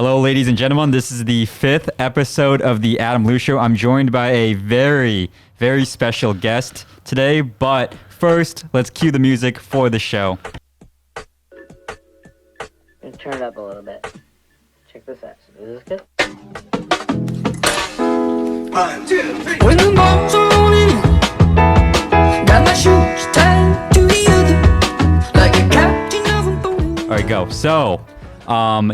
Hello, ladies and gentlemen. This is the 5th episode of the Adam Lou Show. I'm joined by a very, very special guest today. But first, let's cue the music for the show. Turn it up a little bit. Check this out. Is this good? 1, 2, 3. When the bombs are rolling, got my shoes tied to the other, like a captain of a boat. All right, go. So,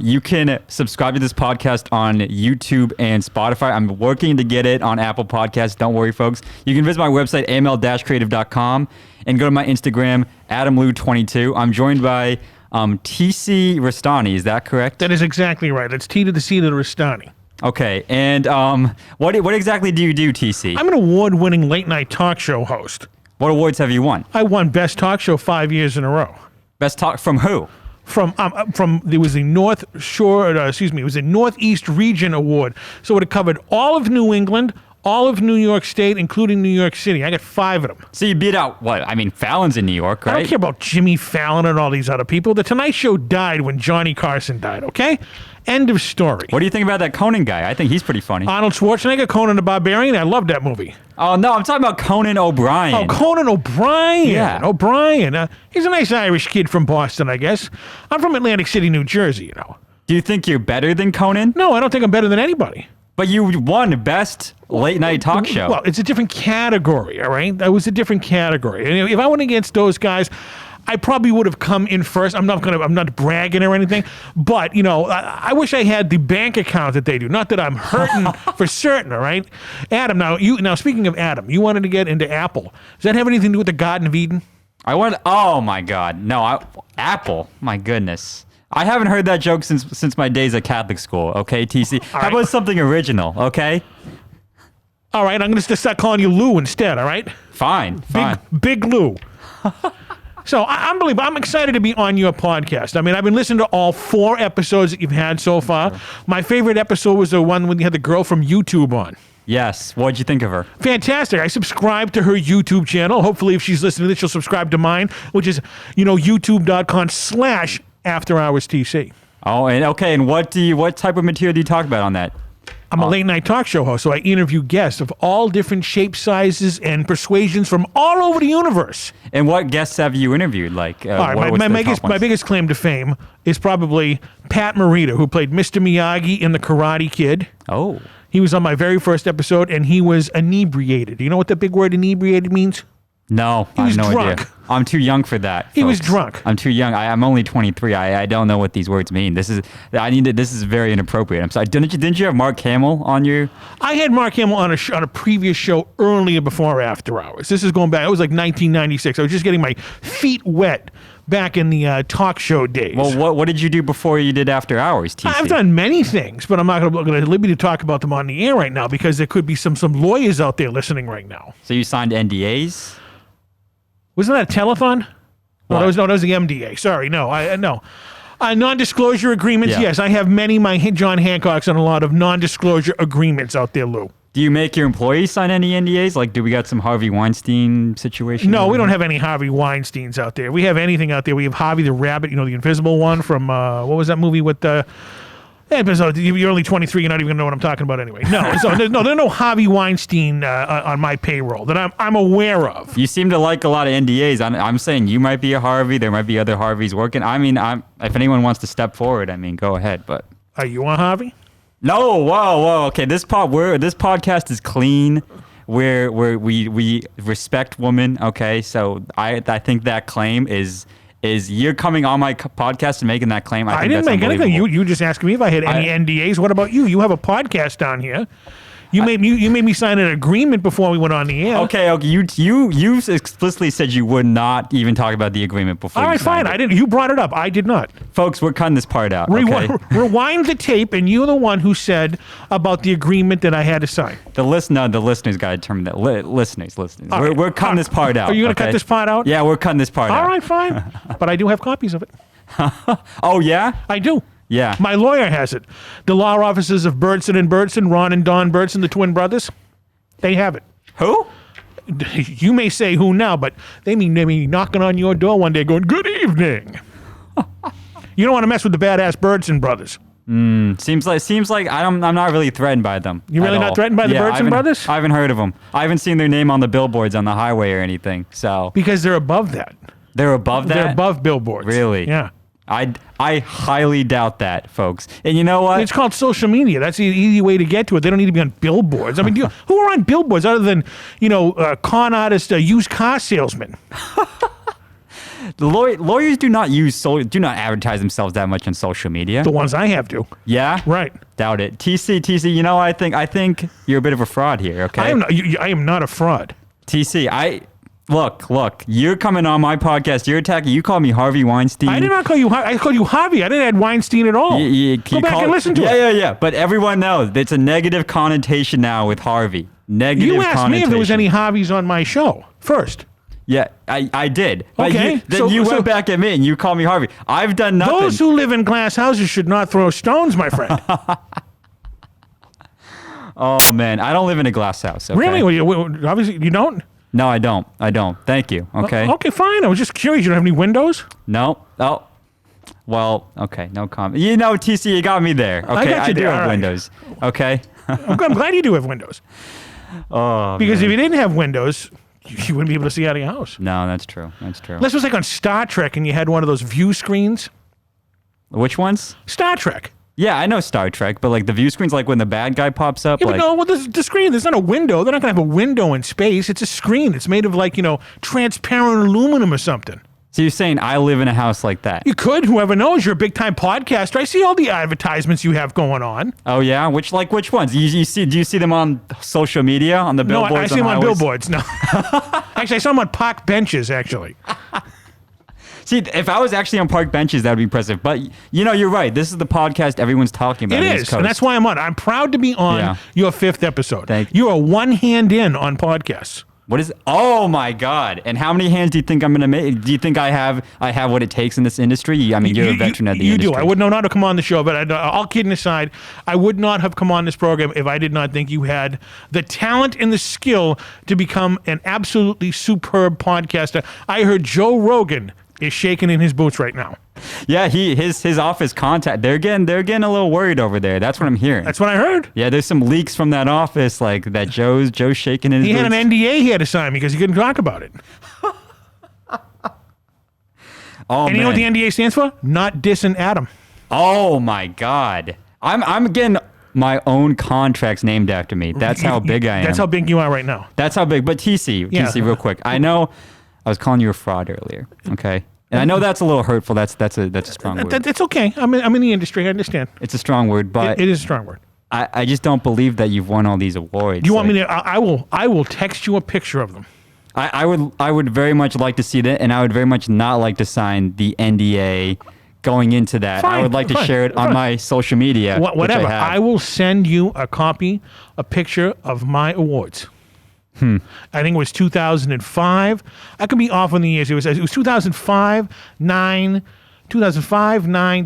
you can subscribe to this podcast on YouTube and Spotify. I'm working to get it on Apple Podcasts. Don't worry, folks. You can visit my website, aml-creative.com, and go to my Instagram, AdamLou22. I'm joined by TC Rastani. Is that correct? That is exactly right. It's T to the C to the Rastani. Okay. And what exactly do you do, TC? I'm an award-winning late-night talk show host. What awards have you won? I won Best Talk Show 5 years in a row. Best talk from who? From there was a North Shore, it was a Northeast Region Award. So it covered all of New England, all of New York State, including New York City. I got 5 of them. So you beat out what? I mean, Fallon's in New York, right? I don't care about Jimmy Fallon and all these other people. The Tonight Show died when Johnny Carson died, okay? End of story. What do you think about that Conan guy? I think he's pretty funny. Arnold Schwarzenegger, Conan the Barbarian. I love that movie. Oh, no, I'm talking about Conan O'Brien. Oh, Conan O'Brien. Yeah. O'Brien. He's a nice Irish kid from Boston, I guess. I'm from Atlantic City, New Jersey, you know. Do you think you're better than Conan? No, I don't think I'm better than anybody. But you won Best Late Night Talk Show. Well, it's a different category, all right? That was a different category. And if I went against those guys, I probably would have come in first. I'm not bragging or anything, but you know, I wish I had the bank account that they do. Not that I'm hurting for certain, all right? Adam, now speaking of Adam, you wanted to get into Apple. Does that have anything to do with the Garden of Eden? Oh my God. No, Apple. My goodness. I haven't heard that joke since my days at Catholic school, okay, TC? How about something original, okay? All right, I'm going to start calling you Lou instead, all right? Fine. Big Lou. So I'm excited to be on your podcast. I mean, I've been listening to all 4 episodes that you've had so far. My favorite episode was the one when you had the girl from YouTube on. Yes. What'd you think of her? Fantastic. I subscribed to her YouTube channel. Hopefully, if she's listening to this, she'll subscribe to mine, which is, youtube.com/AfterHoursTC. Oh, and okay. And what type of material do you talk about on that? I'm a late night talk show host, so I interview guests of all different shapes, sizes, and persuasions from all over the universe. And what guests have you interviewed? Like, all right, my biggest claim to fame is probably Pat Morita, who played Mr. Miyagi in The Karate Kid. Oh. He was on my very first episode, and he was inebriated. Do you know what the big word inebriated means? No, He was I have no drunk. idea. I'm too young for that. He was folks. drunk. I'm too young. I'm only 23. I don't know what these words mean. This is very inappropriate. I'm sorry. Didn't you have Mark Hamill on your? I had Mark Hamill on a previous show earlier before After Hours. This is going back. It was like 1996. I was just getting my feet wet back in the talk show days. Well, what did you do before you did After Hours, TC? I've done many things, but I'm not going to liberty to talk about them on the air right now because there could be some lawyers out there listening right now. So you signed NDAs? Wasn't that a telethon? What? No, that was the MDA. Sorry, no. Non-disclosure agreements, Yeah. yes. I have many John Hancocks on a lot of non-disclosure agreements out there, Lou. Do you make your employees sign any NDAs? Like, do we got some Harvey Weinstein situation? No, we don't have any Harvey Weinsteins out there. We have anything out there. We have Harvey the Rabbit, the invisible one from, what was that movie with episode? You're only 23. You're not even going to know what I'm talking about anyway. No, there's no Harvey Weinstein on my payroll that I'm aware of. You seem to like a lot of NDAs. I'm saying you might be a Harvey. There might be other Harveys working. I mean, if anyone wants to step forward, I mean, go ahead. But Are you a Harvey? no, whoa. Okay, this podcast is clean. We respect women. Okay, so I think that claim is you're coming on my podcast and making that claim. I didn't make anything. You just asked me if I had any NDAs. What about you? You have a podcast down here. You made me sign an agreement before we went on the air. Okay. You explicitly said you would not even talk about the agreement before. All right, fine. I didn't. You brought it up. I did not. Folks, we're cutting this part out. Okay? Rewind the tape, and you're the one who said about the agreement that I had to sign. The listeners got to determine that. Listeners. We're cutting this part out. Are you going to cut this part out? Yeah, we're cutting this part out. All right, fine. But I do have copies of it. Oh yeah. I do. Yeah. My lawyer has it. The law offices of Birdson and Birdson, Ron and Don Birdson, the twin brothers, they have it. Who? You may say who now, but they may be knocking on your door one day going, "Good evening." You don't want to mess with the badass Birdson brothers. Seems like I'm not really threatened by them. You're really at not all. threatened by the Yeah, Bergson brothers? I haven't heard of them. I haven't seen their name on the billboards on the highway or anything. So Because they're above that. they're above that. They're above billboards. Really? Yeah. I highly doubt that, folks. And you know what? It's called social media. That's the easy way to get to it. They don't need to be on billboards. I mean, who are on billboards other than, con artists, used car salesmen? The lawyers do not advertise themselves that much on social media. The ones I have to. Yeah? Right. Doubt it. TC, you know, I think you're a bit of a fraud here, okay? I am not a fraud. TC, look, you're coming on my podcast, you're attacking, you call me Harvey Weinstein. I did not call you I called you Harvey. I didn't add Weinstein at all. Go back and listen to it. Yeah. But everyone knows it's a negative connotation now with Harvey. Negative You asked me if there was any Harveys on my show first. Yeah, I did. But Okay, then you went back at me and you called me Harvey. I've done nothing. Those who live in glass houses should not throw stones, my friend. Oh, man. I don't live in a glass house. Okay? Really? Well, obviously, you don't? No, I don't. Thank you. Okay. Okay, fine. I was just curious. You don't have any windows? No. Oh. Well, okay. No comment. You know, TC, you got me there. Okay. got you do there, have all right. windows. Okay. I'm glad you do have windows. Oh, Because if you didn't have windows, you wouldn't be able to see out of your house. no, that's true. This was like on Star Trek and you had one of those view screens. Which ones? Star Trek. Yeah, I know Star Trek, but like the view screens, like when the bad guy pops up, Yeah, like but no, well, the screen, there's not a window. They're not going to have a window in space. It's a screen. It's made of like, transparent aluminum or something. so you're saying I live in a house like that? You could, whoever knows, you're a big time podcaster. I see all the advertisements you have going on. Oh yeah, which ones? Do you see them on social media on the No, billboards? I see them on highways? billboards. No. Actually, I saw them on park benches, actually. See, if I was actually on park benches, that would be impressive. But you're right. This is the podcast everyone's talking about. It on is, East and Coast. that's why I'm on. I'm proud to be on Yeah. your 5th episode. Thank you. You are one hand in on podcasts. What is? Oh my God! And how many hands do you think I'm gonna make? Do you think I have what it takes in this industry? I mean, you're a veteran of the industry. You do. I would know not to come on the show, but all kidding aside, I would not have come on this program if I did not think you had the talent and the skill to become an absolutely superb podcaster. I heard Joe Rogan is shaking in his boots right now. Yeah, his office contact. They're getting a little worried over there. That's what I'm hearing. That's what I heard. Yeah, there's some leaks from that office, like that Joe's shaking in his He had boots. an NDA he had to sign because he couldn't talk about it. Oh And you know what the NDA stands for? Not dissing Adam. Oh my God! I'm getting my own contracts named after me. That's how big I am. That's how big you are right now. That's how big. But TC, Yeah. real quick. I know I was calling you a fraud earlier. Okay, and I know that's a little hurtful. That's a strong word. It's okay. I'm in the industry. I understand. It's a strong word, but It is a strong word. I just don't believe that you've won all these awards. You want me to? I will text you a picture of them. I would very much like to see that, and I would very much not like to sign the NDA going into that. I Fine, would like to fine, share it on fine. my social media. Whatever. Which I have. I will send you a picture of my awards. I think it was 2005. I could be off on the years. It was 2005, 9,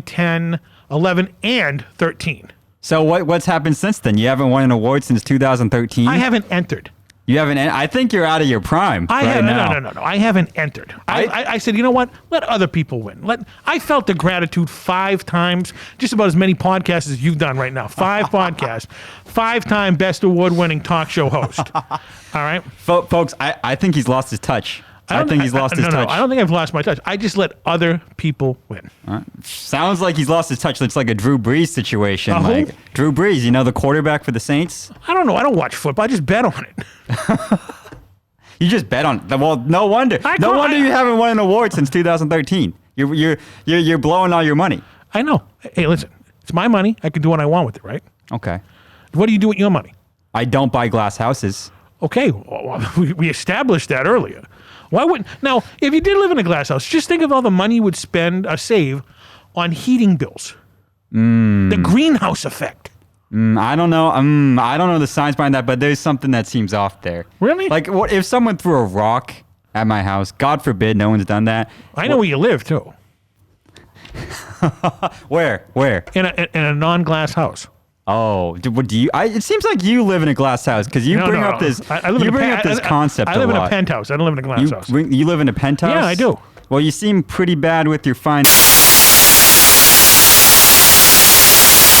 10, 11, and 13. So what's happened since then? You haven't won an award since 2013. I haven't entered. You haven't. I think you're out of your prime I right haven't. now. No. I haven't entered. I said, you know what? Let other people win. I felt the gratitude 5 times, just about as many podcasts as you've done right now. 5 podcasts, 5-time best award-winning talk show host. All right. Folks, I think he's lost his touch. I think he's lost his touch. No, I don't think I've lost my touch. I just let other people win. Sounds like he's lost his touch. It's like a Drew Brees situation. Who? Like Drew Brees, the quarterback for the Saints. I don't know. I don't watch football. I just bet on it. You just bet on. Well, no wonder. No wonder you haven't won an award since 2013. You're blowing all your money. I know. Hey, listen. It's my money. I can do what I want with it, right? Okay. What do you do with your money? I don't buy glass houses. Okay, well, we established that earlier. Why wouldn't now? If you did live in a glass house, just think of all the money you would spend or save on heating bills. The greenhouse effect. I don't know. I don't know the science behind that, but there's something that seems off there. Really? Like, what if someone threw a rock at my house? God forbid, no one's done that. I know where you live too. Where? In a non-glass house. Oh, do you? It seems like you live in a glass house because you bring up this. I live you in a bring pen- up this I- concept. I live a in lot. a penthouse. I don't live in a glass house. You live in a penthouse? Yeah, I do. Well, you seem pretty bad with your fine. I don't. I don't. I don't live in a penthouse. I live in a glass house. You live in a penthouse? Yeah, I do. Well, you seem pretty bad with your fine.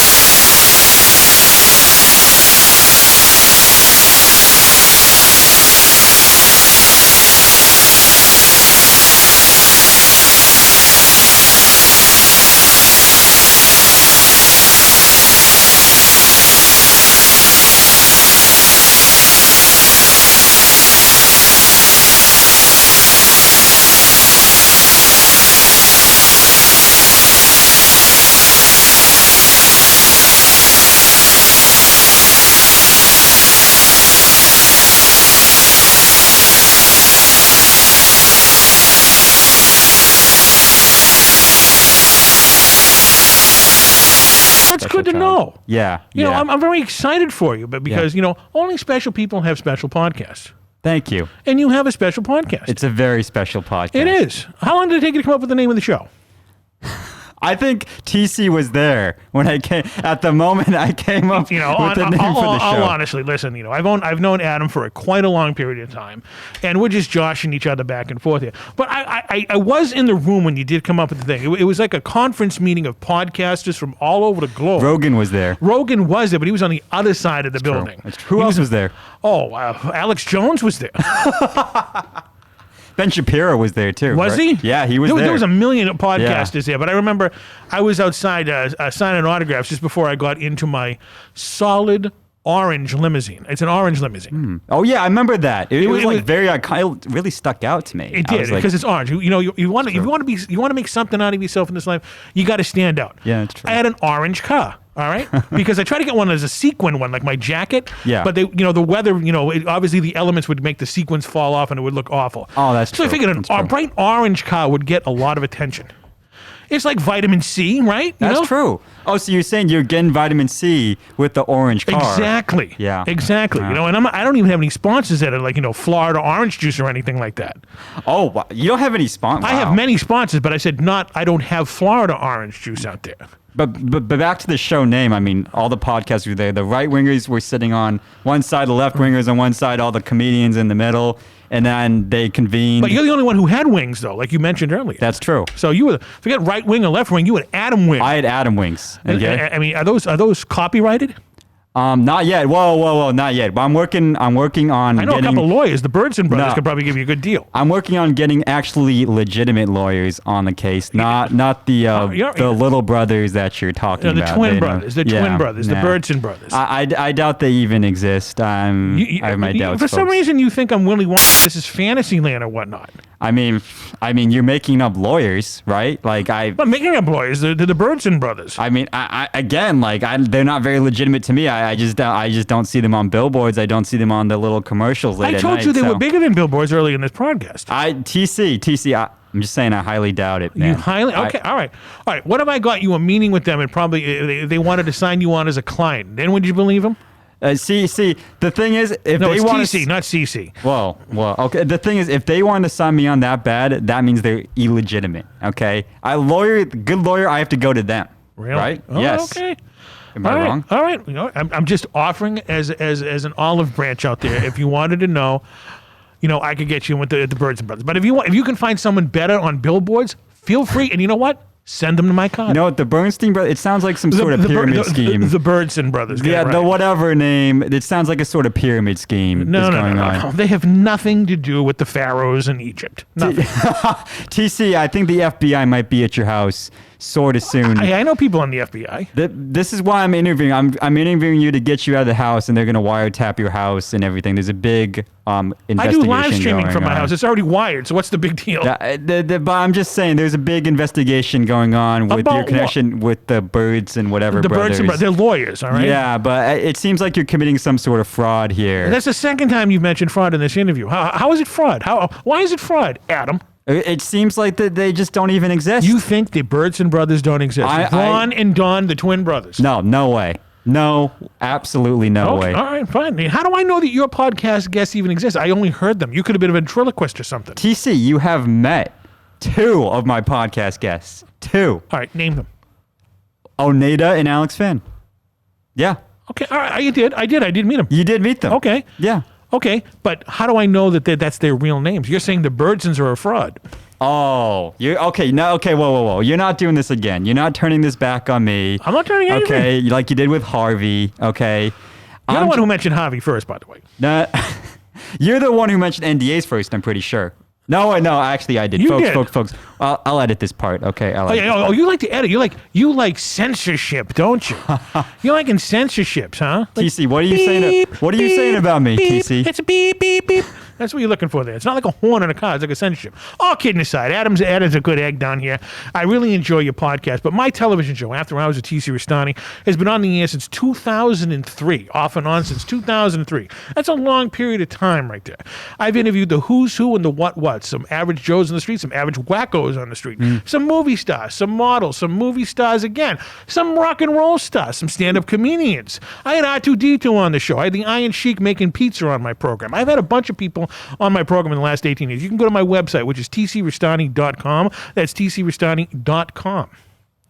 That's special good to child. know. Yeah. You know, yeah. I'm very excited for you, but because, you know, only special people have special podcasts. Thank you. And you have a special podcast. It's a very special podcast. It is. How long did it take you to come up with the name of the show? I think TC was there when I came. At the moment I came up You know, with the name for the show. I'll honestly listen. You know, I've known Adam for quite a long period of time, and we're just joshing each other back and forth here. But I was in the room when you did come up with the thing. It was like a conference meeting of podcasters from all over the globe. Rogan was there. Rogan was there, but he was on the other side of the building. Who else was there? Oh, Alex Jones was there. Ben Shapiro was there too. Was right? he? Yeah, he was there. There was a million podcasters there, but I remember I was outside signing autographs just before I got into my solid orange limousine. It's an orange limousine. Oh yeah, I remember that. It was it like was- very iconic. It really stuck out to me. It I did was like, because it's orange. You know, you want to make something out of yourself in this life. You got to stand out. Yeah, that's true. I had an orange car. All right, because I tried to get one as a sequin one, like my jacket. Yeah. But the weather, obviously the elements would make the sequins fall off, and it would look awful. Oh, that's so I true. figured That's a true. bright orange car would get a lot of attention. It's like vitamin C, right? You That's know? true. Oh, so you're saying you're getting vitamin C with the orange car? Exactly. Yeah. Exactly. Yeah. And I don't even have any sponsors that are like Florida orange juice or anything like that. Oh, wow. You don't have any sponsors. I have many sponsors, but I said I don't have Florida orange juice out there. But back to the show name. I mean, all the podcasts were there. The right wingers were sitting on one side, the left wingers on one side, all the comedians in the middle, and then they convened. But you're the only one who had wings, though, like you mentioned earlier. That's true. So you were forget right wing or left wing. You had Adam Wing. I had Adam Wings. Okay. I mean, are those copyrighted? Not yet. Whoa, not yet. But I'm working on. I know a couple of lawyers. The Birdson brothers No. could probably give you a good deal. I'm working on getting actually legitimate lawyers on the case, not the you're- the little brothers that you're talking The about. twin They brothers. The don't- twin brothers. The nah. Birdson brothers. I doubt they even exist. I have my doubts. For some folks. reason, you think I'm Willy Wonka. This is Fantasyland or whatnot. I mean, you're making up lawyers, right? Like But making up lawyers, they're the Birdson brothers. I mean, they're not very legitimate to me. I just don't see them on billboards. I don't see them on the little commercials late I at told night, you they so- were bigger than billboards earlier in this podcast. TC. I'm just saying, I highly doubt it, man. You highly okay. All right. What if I got you a meeting with them and probably they wanted to sign you on as a client? Then would you believe them? See, the thing is, if No, they it's want TC, not CC. Well, okay. The thing is, if they want to sign me on that bad, that means they're illegitimate. Okay, good lawyer, I have to go to them. Really? Right? Oh, Yes. Okay. Am I wrong? All right. I'm just offering as an olive branch out there. If you wanted to know, I could get you in with the Birdson brothers. But if you can find someone better on billboards, feel free. And you know what? Send them to my card. You know what? The Bernstein brothers. It sounds like some sort of pyramid scheme. The Birdson brothers. Yeah, right. the whatever name. It sounds like a sort of pyramid scheme No, is no, going no, on. no. They have nothing to do with the pharaohs in Egypt. Nothing. TC, I think the FBI might be at your house sort of soon. I know people in the FBI. This is why I'm interviewing. I'm interviewing you to get you out of the house, and they're going to wiretap your house and everything. There's a big I investigation do live streaming going from my on. house. It's already wired, so what's the big deal? But I'm just saying, there's a big investigation going on with About your what? connection with the Birds and whatever The brothers. Birdson brothers, they're lawyers, all right? Yeah, but it seems like you're committing some sort of fraud here. That's the second time you've mentioned fraud in this interview. How is it fraud? Why is it fraud, Adam? It seems like that they just don't even exist. You think the Birdson brothers don't exist? Ron and Don, the twin brothers. No way. No, absolutely no Okay, way. all right, fine. How do I know that your podcast guests even exist? I only heard them. You could have been a ventriloquist or something. TC, you have met 2 of my podcast guests. 2. All right, name them. Oneda and Alex Finn. Yeah. Okay, all right, I did meet them. You did meet them. Okay. Yeah. Okay, but how do I know that that's their real names? You're saying the Birdsons are a fraud. Oh, you're okay. No, okay. Whoa. You're not doing this again. You're not turning this back on me. I'm not turning anything. Okay, like you did with Harvey. Okay. You're the one who mentioned Harvey first, by the way. You're the one who mentioned NDAs first, I'm pretty sure. No, actually I did. You did. Folks. I'll edit this part. Okay, I'll edit. Oh, you like to edit. You like censorship, don't you? You like in censorships, huh? Like, TC, what are you saying? What are you saying about me, beep. TC? It's a beep, beep, beep. That's what you're looking for there. It's not like a horn in a car. It's like a censorship. All kidding aside, Adam's a good egg down here. I really enjoy your podcast, but my television show, After Hours with TC Rustani, has been on the air since 2003, off and on since 2003. That's a long period of time right there. I've interviewed the who's who and the what was. airports, some average Joes on the street, some average wackos on the street, some movie stars, some models, some movie stars again, some rock and roll stars, some stand-up comedians. I had R2-D2 on the show. I had the Iron Sheik making pizza on my program. I've had a bunch of people on my program in the last 18 years. You can go to my website, which is tcrustani.com. That's tcrustani.com.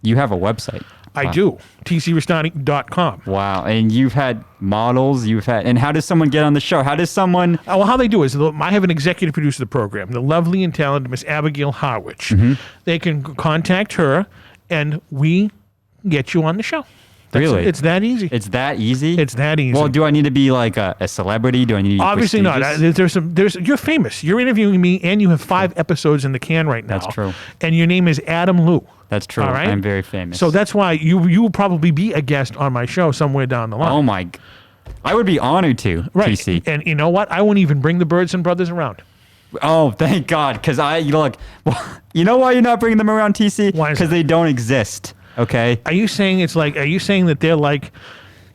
You have a website. I do. tcrustani.com. Wow. And you've had models, and how does someone get on the show? How does someone... Well, how they do is I have an executive producer of the program, the lovely and talented Miss Abigail Harwich. They can contact her, and we get you on the show. Really? It's that easy. It's that easy? It's that easy. Well, do I need to be like a celebrity? Do I need to be Obviously not. prestigious? You're famous. You're interviewing me, and you have 5 episodes in the can right now. That's true. And your name is Adam Liu. That's true. All right? I'm very famous. So that's why you will probably be a guest on my show somewhere down the line. Oh my... I would be honored to, right. TC. And you know what? I won't even bring the Birdson brothers around. Oh, thank God. Because you know why you're not bringing them around, TC? Why is Because that? they don't exist. Okay? Are you saying that they're like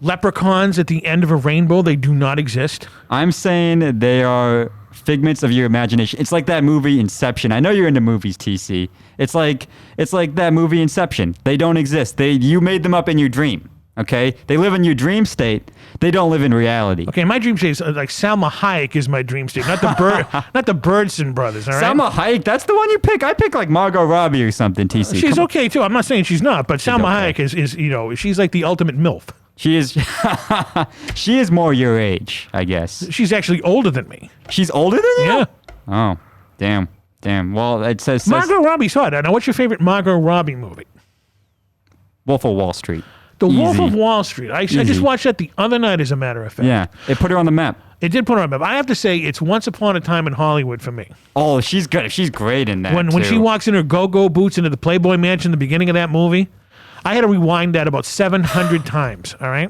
leprechauns at the end of a rainbow? They do not exist? I'm saying they are figments of your imagination. It's like that movie Inception. I know you're into movies, TC. It's like that movie Inception. They don't exist. You made them up in your dream. Okay? They live in your dream state. They don't live in reality. Okay, my dream state is like Salma Hayek is my dream state, not the Birdson brothers. All right? Salma Hayek, that's the one you pick. I pick like Margot Robbie or something, TC. She's Come on. okay too. I'm not saying she's not, but Salma okay. Hayek is she's like the ultimate MILF. She is she is more your age, I guess. She's actually older than me. She's older than you? Yeah. Oh, damn. Well, it says Margot Robbie's hot. Now, what's your favorite Margot Robbie movie? Wolf of Wall Street. The Wolf Easy. of Wall Street. I just Easy. watched that the other night, as a matter of fact. Yeah, it put her on the map. It did put her on the map. I have to say, it's Once Upon a Time in Hollywood for me. Oh, she's good. She's great in that. When she too. walks in her go-go boots into the Playboy Mansion in the beginning of that movie, I had to rewind that about 700 times, all right?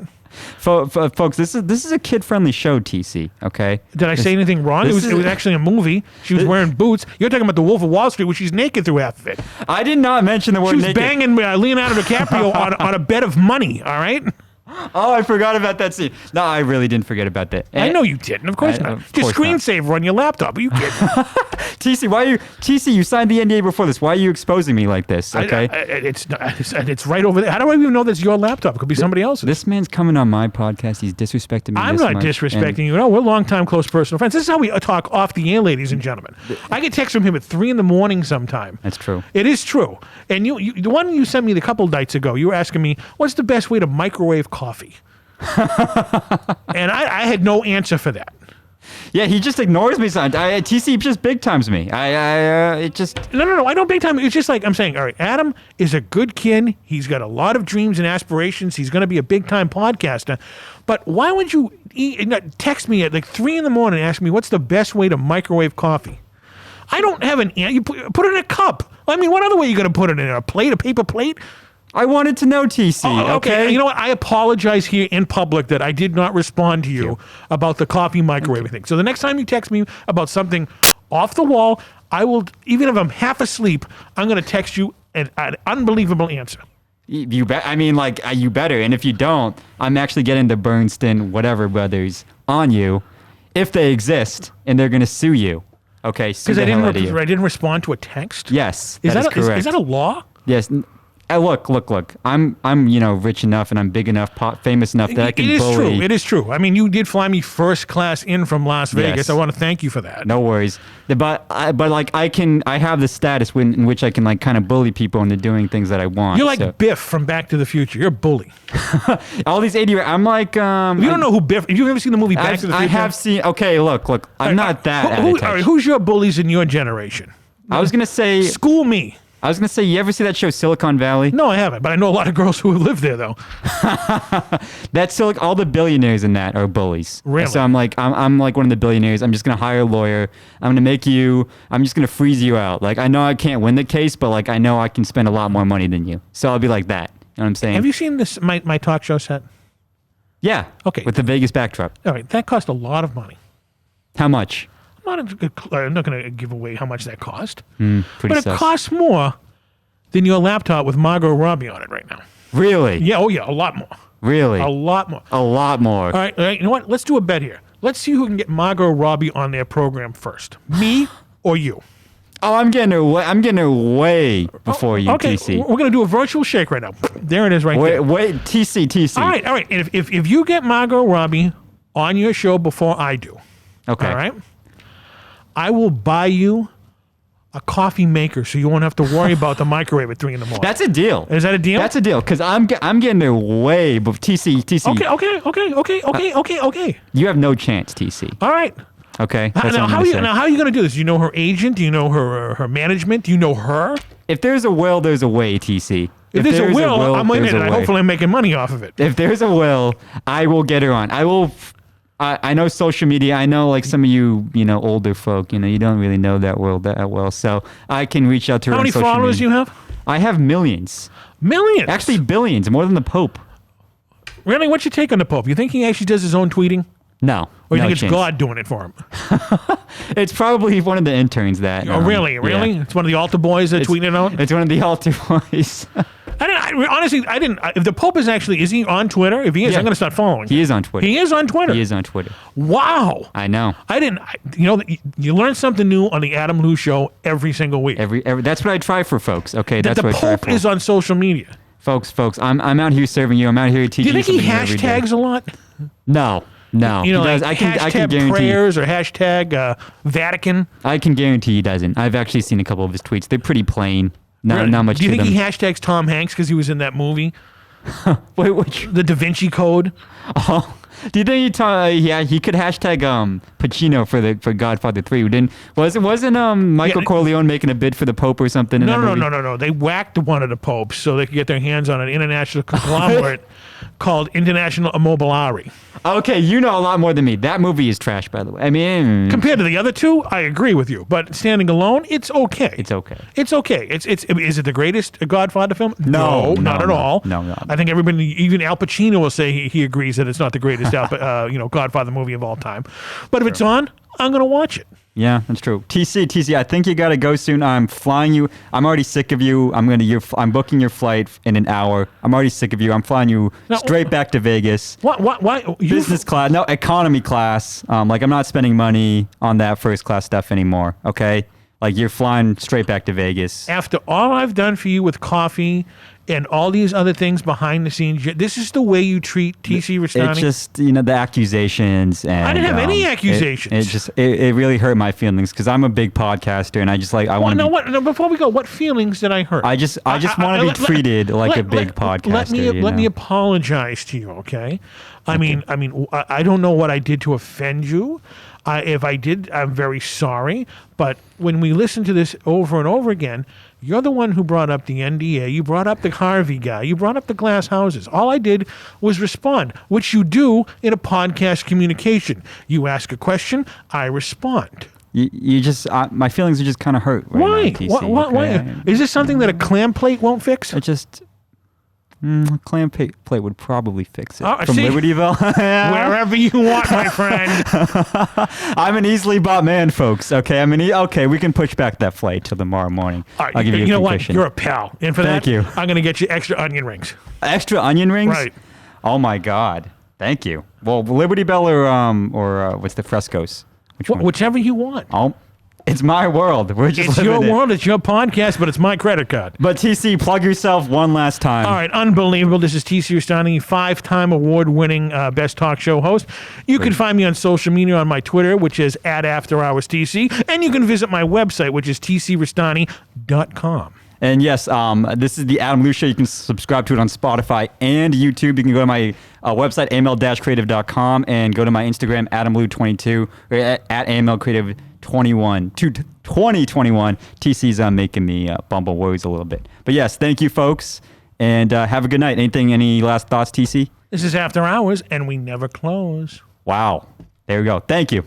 Folks, this is a kid-friendly show, TC, okay? Did I say anything wrong? It was actually a movie. She was wearing boots. You're talking about The Wolf of Wall Street, where she's naked through half of it. I did not mention the word She was naked. banging Leonardo DiCaprio on a bed of money, all right? Oh, I forgot about that scene. No, I really didn't forget about that. I know you didn't. Of course not. Of Just course not. screensaver on your laptop. Are you kidding? TC, you signed the NDA before this. Why are you exposing me like this, okay? It's right over there. How do I even know that's your laptop? It could be somebody else's. This man's coming on my podcast. He's disrespecting me. I'm this not much, disrespecting and- you. No, we're longtime close personal friends. This is how we talk off the air, ladies and gentlemen. I get texts from him at 3 a.m. sometime. That's true. It is true. And you the one you sent me a couple nights ago, you were asking me, what's the best way to microwave coffee? And I had no answer for that. Yeah, he just ignores me sometimes. TC just big times me. It just... No. I don't big time. It's just like I'm saying, all right, Adam is a good kid. He's got a lot of dreams and aspirations. He's going to be a big time podcaster. But why would you text me at like 3 a.m. and ask me what's the best way to microwave coffee? I don't have an answer. You put it in a cup. I mean, what other way are you going to put it in? A plate, a paper plate? I wanted to know, TC, Oh, okay? You know what? I apologize here in public that I did not respond to you about the coffee microwave thing. So the next time you text me about something off the wall, I will, even if I'm half asleep, I'm going to text you an unbelievable answer. You bet. I mean, like, you better. And if you don't, I'm actually getting the Bernstein whatever brothers on you, if they exist, and they're going to sue you. Okay, sue Because the hell out of you. I didn't respond to a text? Yes, Is that is that correct. is that a law? Yes. Look. I'm rich enough and I'm big enough, famous enough that I can It is bully. true. It is true. I mean, you did fly me first class in from Las Vegas. Yes. I want to thank you for that. No worries. But like I have the status in which I can like kind of bully people into doing things that I want. You're like so. Biff from Back to the Future. You're a bully. All these 80. I'm like You don't know who Biff. Have you ever seen the movie Back to the Future? I have seen. Okay, look. I'm not that. out of All touch. right, who's your bullies in your generation? I was gonna say. School me. You ever see that show Silicon Valley? No, I haven't, but I know a lot of girls who live there, though. All the billionaires in that are bullies. Really? So I'm like one of the billionaires. I'm just gonna hire a lawyer. I'm just gonna freeze you out. Like I know I can't win the case, but like I know I can spend a lot more money than you. So I'll be like that. You know what I'm saying? Have you seen this my talk show set? Yeah. Okay. With the Vegas backdrop. All right, that cost a lot of money. How much? I'm not going to give away how much that cost, Pretty but it sus. costs more than your laptop with Margot Robbie on it right now. Really? Yeah, a lot more. Really? A lot more. A lot more. All right, you know what? Let's do a bet here. Let's see who can get Margot Robbie on their program first. Me or you? Oh, I'm getting her way before you, Okay, TC. we're going to do a virtual shake right now. There it is right there. Wait, TC. All right. And if you get Margot Robbie on your show before I do, Okay. all right, I will buy you a coffee maker so you won't have to worry about the microwave at 3 in the morning. That's a deal. Is that a deal? That's a deal because I'm getting her way before TC. Okay. You have no chance, TC. All right. Okay. That's Now, all I'm how gonna are say. you going to do this? Do you know her agent? Do you know her management? Do you know her? If there's a will, there's a way, TC. If there's a will, I'm in there's it. a And way. hopefully I'm making money off of it. If there's a will, I will get her on. I will. I know social media. I know like some of you, older folk. You don't really know that world that well. So I can reach out to her. How on many social followers media. do you have? I have millions. Millions. Actually, billions. More than the Pope. Really? What's your take on the Pope? You think he actually does his own tweeting? No. Or you no think it's chance. God doing it for him? It's probably one of the interns that. Oh, really? yeah. It's one of the altar boys that tweeted it out? It's one of the altar boys. Honestly, if the Pope is he on Twitter? If he is, Yeah. I'm going to start following. He is on Twitter. He is on Twitter. He is on Twitter. Wow. I know. You learn something new on the Adam Lou Show every single week. Every that's what I try for, folks. Okay, that that's the what I try Pope for. is on social media. Folks. I'm out here serving you. I'm out here Do teaching you think he something every day. hashtags a lot? No. You he know, does. like I can hashtag guarantee. prayers or hashtag Vatican. I can guarantee he doesn't. I've actually seen a couple of his tweets. They're pretty plain. Not Really? much. Do you to think them. he hashtags Tom Hanks because he was in that movie, Wait, which? The Da Vinci Code? Oh, do you think he could hashtag Pacino for Godfather 3? Wasn't Michael Yeah. Corleone making a bid for the Pope or something? in that movie? No. They whacked one of the popes so they could get their hands on an international conglomerate called International Immobiliare. Okay, you know a lot more than me. That movie is trash, by the way. I mean, Compared to the other two, I agree with you. But standing alone, it's okay. it's okay. It's okay. Is it the greatest Godfather film? No, not at no, all. no. I think everybody, even Al Pacino, will say he agrees that it's not the greatest Godfather movie of all time. But if it's on, I'm going to watch it. Yeah, that's true. TC, I think you gotta go soon. I'm flying you. I'm already sick of you. I'm booking your flight in an hour. I'm already sick of you. I'm flying you No. straight back to Vegas. Why? Business class, no, economy class. I'm not spending money on that first class stuff anymore. Okay, like you're flying straight back to Vegas. After all I've done for you with coffee and all these other things behind the scenes, this is the way you treat TC Rustani? It's just the accusations and I didn't have any accusations. It really hurt my feelings because I'm a big podcaster and I want to. No, before we go, what feelings did I hurt? I just want to be treated like a big podcaster. Let me apologize to you, okay? I mean, I don't know what I did to offend you. If I did, I'm very sorry. But when we listen to this over and over again, you're the one who brought up the NDA. You brought up the Harvey guy. You brought up the glass houses. All I did was respond, which you do in a podcast communication. You ask a question, I respond. You just my feelings are just kind of hurt. Right Why? now, TC, Why? okay? Is this something that a clam plate won't fix? It just. Clam plate would probably fix it. Oh, From see? Libertyville. Wherever you want, my friend. I'm an easily bought man, folks. Okay, okay. We can push back that flight till tomorrow morning. All right, I'll give you a know what? concussion. You're a pal. And for Thank that, you. I'm going to get you extra onion rings. Extra onion rings. Right. Oh my God. Thank you. Well, Liberty Bell or what's the Frescoes? Which one? Whichever you want. Oh, it's my world. We're just It's living your it. world. It's your podcast, but it's my credit card. But TC, plug yourself one last time. All right, unbelievable. This is TC Rustani, 5-time award-winning Best Talk Show host. You can find me on social media on my Twitter, which is @AfterHoursTC, and you can visit my website, which is tcrustani.com. And yes, this is the Adam Lou Show. You can subscribe to it on Spotify and YouTube. You can go to my website, aml-creative.com, and go to my Instagram, AdamLou22, or at AMLCreative2021. 2021. TC's making me bumble words a little bit. But yes, thank you, folks, and have a good night. Any last thoughts, TC? This is After Hours, and we never close. Wow. There we go. Thank you.